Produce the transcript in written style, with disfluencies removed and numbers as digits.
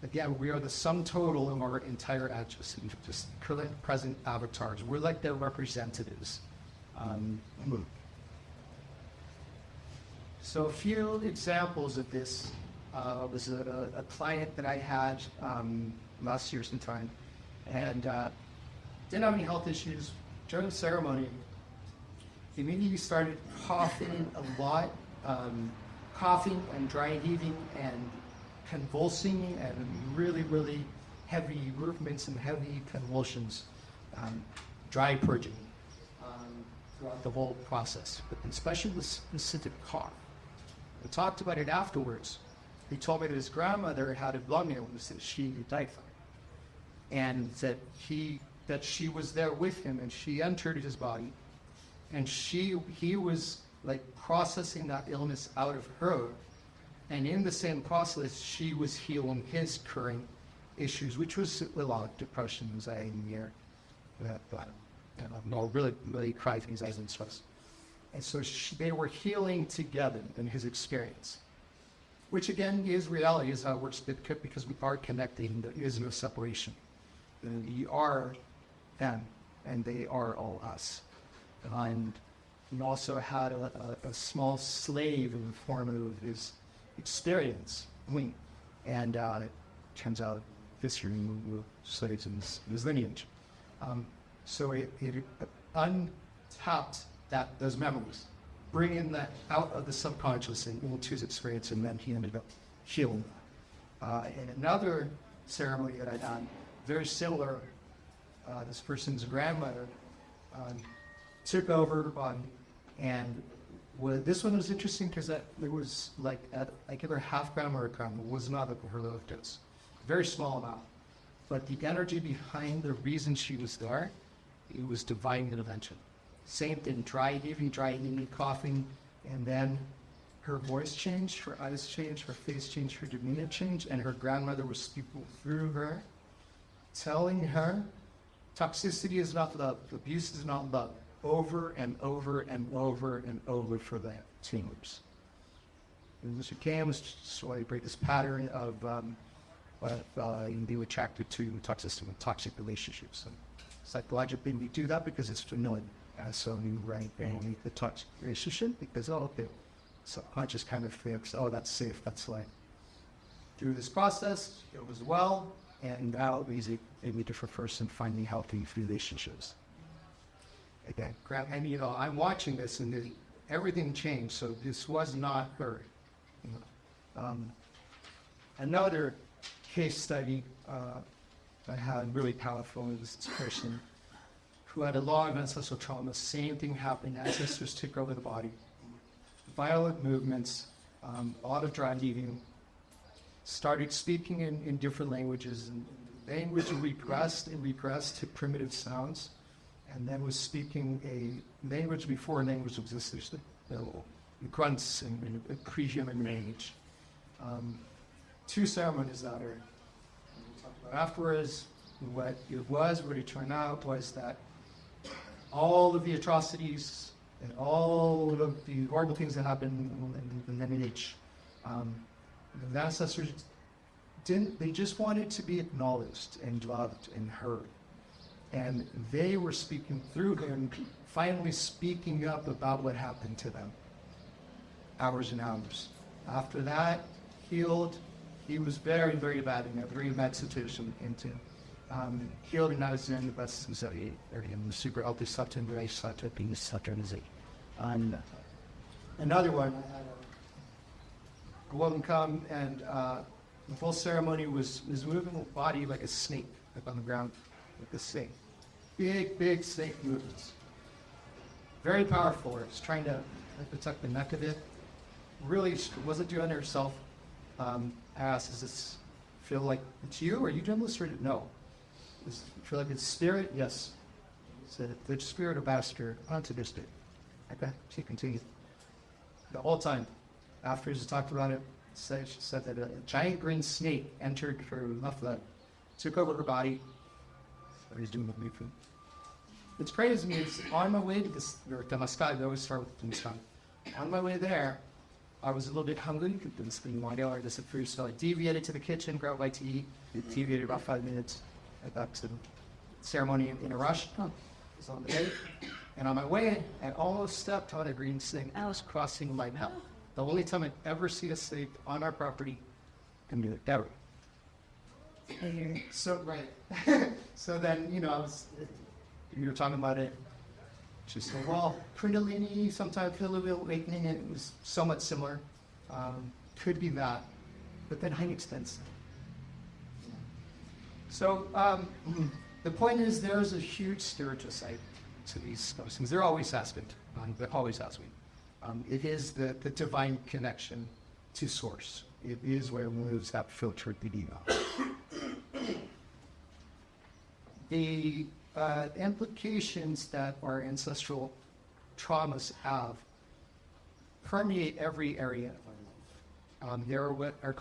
Again, we are the sum total of our entire address, just current, present avatars. We're like their representatives. So a few examples of this was a client that I had last year sometime, and didn't have any health issues. During the ceremony, he immediately started coughing a lot, coughing and dry heaving and convulsing and really, really heavy movements and heavy convulsions, dry purging throughout the whole process, but especially the specific cough. We talked about it afterwards. He told me that his grandmother had a lung illness that she died from, and that she was there with him, and she entered his body, and he was like processing that illness out of her, and in the same process, she was healing his current issues, which was a lot of depression, anxiety, really, really cried in his eyes and stress. And so they were healing together in his experience, which again is reality, is how it works, because we are connecting. There is no separation. We are them, and they are all us. And he also had a small slave in the form of his experience, and it turns out this year we slaves in his lineage. So it untapped those memories, bringing that out of the subconscious and into his experience, and then he ended up healing. In another ceremony that I done, very similar, this person's grandmother took over her body, and this one was interesting because there was like either half gram or a gram. It was not a heroic dose, very small amount, but the energy behind the reason she was there, it was divine intervention. Same thing, dry heaving, coughing, and then her voice changed, her eyes changed, her face changed, her demeanor changed, and her grandmother was speaking through her, telling her, toxicity is not love, abuse is not love, over and over and over and over for the teamers. And this became so I break this pattern of being attracted to toxic relationships. And psychologically, we do that because it's familiar. So you rank beneath the toxic relationship because, subconscious kind of thinks, that's safe, that's life. Through this process, it was well, and now he's a different person finding healthy relationships. Again, and I'm watching this, and everything changed. So this was not her. Another case study I had really powerful was this person who had a lot of ancestral trauma. Same thing happened. Ancestors took over the body. Violent movements, a lot of dry heaving. Started speaking in different languages, and language regressed to primitive sounds, and then was speaking a language before language existed, grunts and pre-human language. 2 ceremonies that are talked about afterwards. What it turned out was that all of the atrocities and all of the horrible things that happened in the lineage, the ancestors they just wanted to be acknowledged and loved and heard. And they were speaking through him, finally speaking up about what happened to them. Hours and hours. After that, healed. He was very, very bad in a very bad situation. Healed, and I was in the best society area. Super healthy, such and very such a being such a disease. And another one, I had a woman come, and the whole ceremony was moving the body like a snake, like on the ground, like a snake. Big snake movements. Very powerful. It was trying to protect the neck of it. Really wasn't doing it herself. I asked, does this feel like it's you? Are you doing this or no? Does it feel like it's spirit? Yes. So the spirit ambassador onto this bit. Okay, she continued. The whole time, after she talked about it, she said that a giant green snake entered her left leg, took over her body. So he's doing with me food. What's crazy to me is on my way to this, or Temascal, I always start with Temascal. On my way there, I was a little bit hungry, couldn't spend my hour this at food, so I deviated to the kitchen, grabbed a bite to eat. It deviated about 5 minutes. I got to the ceremony in a rush. Was on the way. And on my way, I almost stepped on a green snake. I was crossing my path. The only time I'd ever seen a snake on our property, and be like, ever. So, right. So then, you know, you were talking about it. Just said, well, Kundalini, sometimes feel a little bit awakening, and it was somewhat similar. Could be that. But then high extensive. So, the point is, there's a huge spiritual side to these things. There always has been. There always has been. It is the divine connection to source. It is where moves have filtered the ego. The implications that our ancestral traumas have permeate every area of our life. They're what are